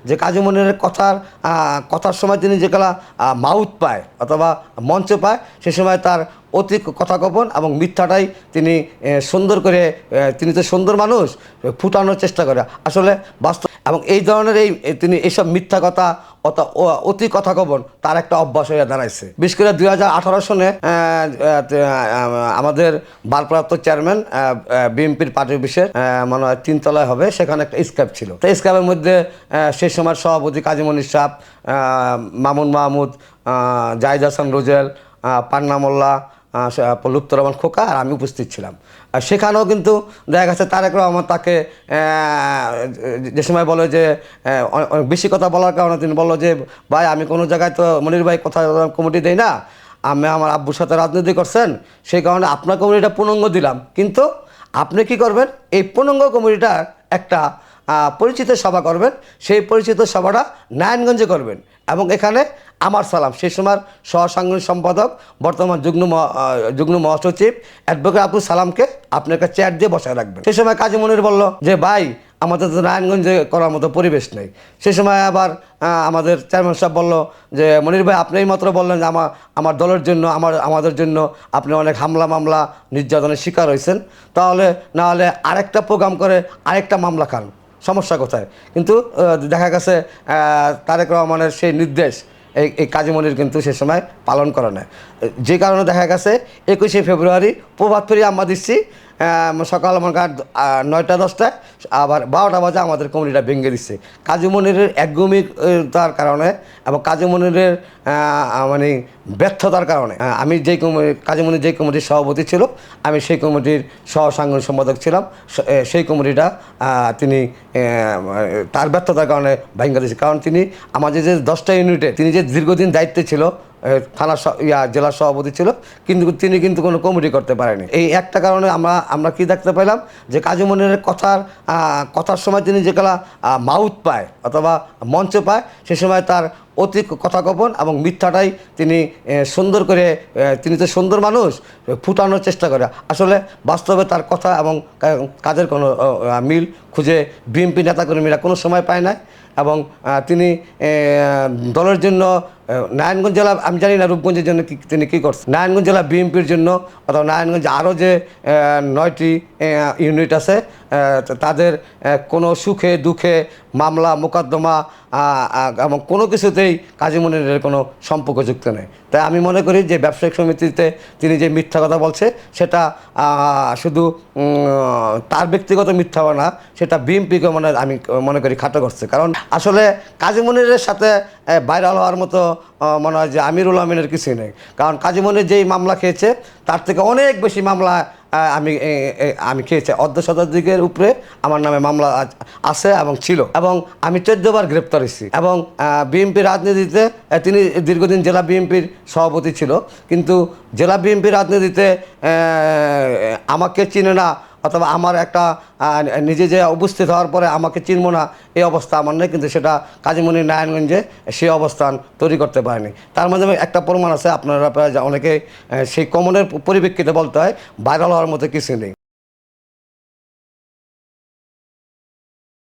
যে কাজী মনিরের কথার সময় তিনি যেগুলা মাউথ পায় অথবা মঞ্চ পায় সে সময় তার অতি কথা গোপন এবং মিথ্যাটাই তিনি সুন্দর করে তিনি তো সুন্দর মানুষ ফুটানোর চেষ্টা করে আসলে বাস্তব এবং এই ধরনের তিনি এইসব মিথ্যা কথা অতি কথা গোপন তার একটা অভ্যাস হয়ে দাঁড়াইছে। বিশেষ করে 2018 সনে আমাদের ভারপ্রাপ্ত চেয়ারম্যান বিএনপির পার্টি অফিসের মনে হয় 3 তলায় হবে, সেখানে একটা স্ক্যাপ ছিল। তো স্ক্যাপের মধ্যে সেই সময় সভাপতি কাজী মনির সাহেব, মামুন মাহমুদ, জাহিদ হাসান রোজেল, পান্না মোল্লা, লুৎফর রহমান খোকা আর আমি উপস্থিত ছিলাম। সেখানেও কিন্তু দেখা গেছে তারেক রহমান তাকে যে সময় বলে যে অনেক বেশি কথা বলার কারণে তিনি বললো যে ভাই আমি কোনো জায়গায় তো মনির ভাই কথা কমিটি দেই না, আমি আমার আব্বুর সাথে রাজনীতি করছেন সেই কারণে আপনার কমিটিটা পূর্ণাঙ্গ দিলাম, কিন্তু আপনি কি করবেন এই পূর্ণাঙ্গ কমিটিটার একটা পরিচিত সভা করবেন, সেই পরিচিত সভাটা নারায়ণগঞ্জে করবেন এবং এখানে আমার সালাম সেই সময় সহসাংগঠনিক সম্পাদক বর্তমান যুগ্ম মহাসচিব অ্যাডভোকেট আব্দুল সালামকে আপনি একটা চেয়ার দিয়ে বসায় রাখবেন। সেই সময় কাজী মনির বলল যে ভাই আমাদের তো নারায়ণগঞ্জে করার মতো পরিবেশ নেই। সেই সময় আবার আমাদের চেয়ারম্যান সাহেব বলল যে মনির ভাই আপনি মাত্র বললেন যে আমার দলের জন্য আমাদের জন্য আপনি অনেক হামলা মামলা নির্যাতনের শিকার হয়েছেন, তাহলে নাহলে আরেকটা প্রোগ্রাম করে আরেকটা মামলা খান, সমস্যা কোথায়? কিন্তু দেখা গেছে তারেক রহমানের সেই নির্দেশ এই কাজী মনির কিন্তু সে সময় পালন করে না, যে কারণে দেখা গেছে 21শে ফেব্রুয়ারি প্রভাত ফেরি আমরা দিচ্ছি সকাল আমার 9টা 10টায়, আবার 12টা বাজে আমাদের কমিটিটা ভেঙে দিচ্ছে কাজী মনিরের একগুমিতার কারণে এবং কাজী মনিরের মানে ব্যর্থতার কারণে। আমি কাজী মনির যেই কমিটির সভাপতি ছিল আমি সেই কমিটির সহসাংগঠনিক সম্পাদক ছিলাম, সেই কমিটিটা তিনি তার ব্যর্থতার কারণে ভেঙে দিয়েছে। কারণ তিনি আমাদের যে 10টা ইউনিটে তিনি যে দীর্ঘদিন দায়িত্বে ছিল, থানা জেলার সভাপতি ছিল, কিন্তু তিনি কিন্তু কোনো কমিটি করতে পারেনি। এই একটা কারণে আমরা কি দেখতে পেলাম যে কাজী মনিরের কথার সময় তিনি যেগুলা মাউথ পায় অথবা মঞ্চ পায় সে সময় তার অতি কথা গোপন এবং মিথ্যাটাই তিনি সুন্দর করে তিনি তো সুন্দর মানুষ ফুটানোর চেষ্টা করে আসলে বাস্তবে তার কথা এবং কাজের কোনো মিল খুঁজে বিএনপি নেতাকর্মীরা কোনো সময় পায় না এবং তিনি দলের জন্য নারায়ণগঞ্জ জেলা আমি জানি না রূপগঞ্জের জন্য তিনি কী করছেন, নারায়ণগঞ্জ জেলা বিএনপির জন্য অথবা নারায়ণগঞ্জে আরও যে 9টি ইউনিট আছে তাদের কোনো সুখে দুঃখে মামলা মোকদ্দমা এবং কোনো কিছুতেই কাজী মনিরের কোনো সম্পর্ক যুক্ত নেই। তাই আমি মনে করি যে ব্যবসায়িক সমিতিতে তিনি যে মিথ্যা কথা বলছে সেটা শুধু তার ব্যক্তিগত মিথ্যা না, সেটা বিএনপিকে আমি মনে করি খাটো করছে। কারণ আসলে কাজী মনিরের সাথে ভাইরাল হওয়ার মতো মনে হয় যে আমিরুল আমিনের কিছুই নেই। কারণ কাজী মনির যেই মামলা খেয়েছে তার থেকে অনেক বেশি মামলা আমি খেয়েছি, অর্ধশতাধিকের উপরে আমার নামে মামলা আছে এবং ছিল, এবং আমি 14 বার গ্রেপ্তার হয়েছি। এবং বিএনপি রাজনীতিতে তিনি দীর্ঘদিন জেলা বিএনপির সভাপতি ছিল, কিন্তু জেলা বিএনপি রাজনীতিতে আমাকে চিনে না অথবা আমার একটা নিজে যে উপস্থিত হওয়ার পরে আমাকে চিনব না এই অবস্থা আমার নেই, কিন্তু সেটা কাজী মনির নারায়ণগঞ্জে সেই অবস্থান তৈরি করতে পারেনি। তার মধ্যে একটা প্রমাণ আছে, আপনারা প্রায় অনেকে সেই কমনের পরিপ্রেক্ষিতে বলতে হয় ভাইরাল হওয়ার মতো কিছু নেই।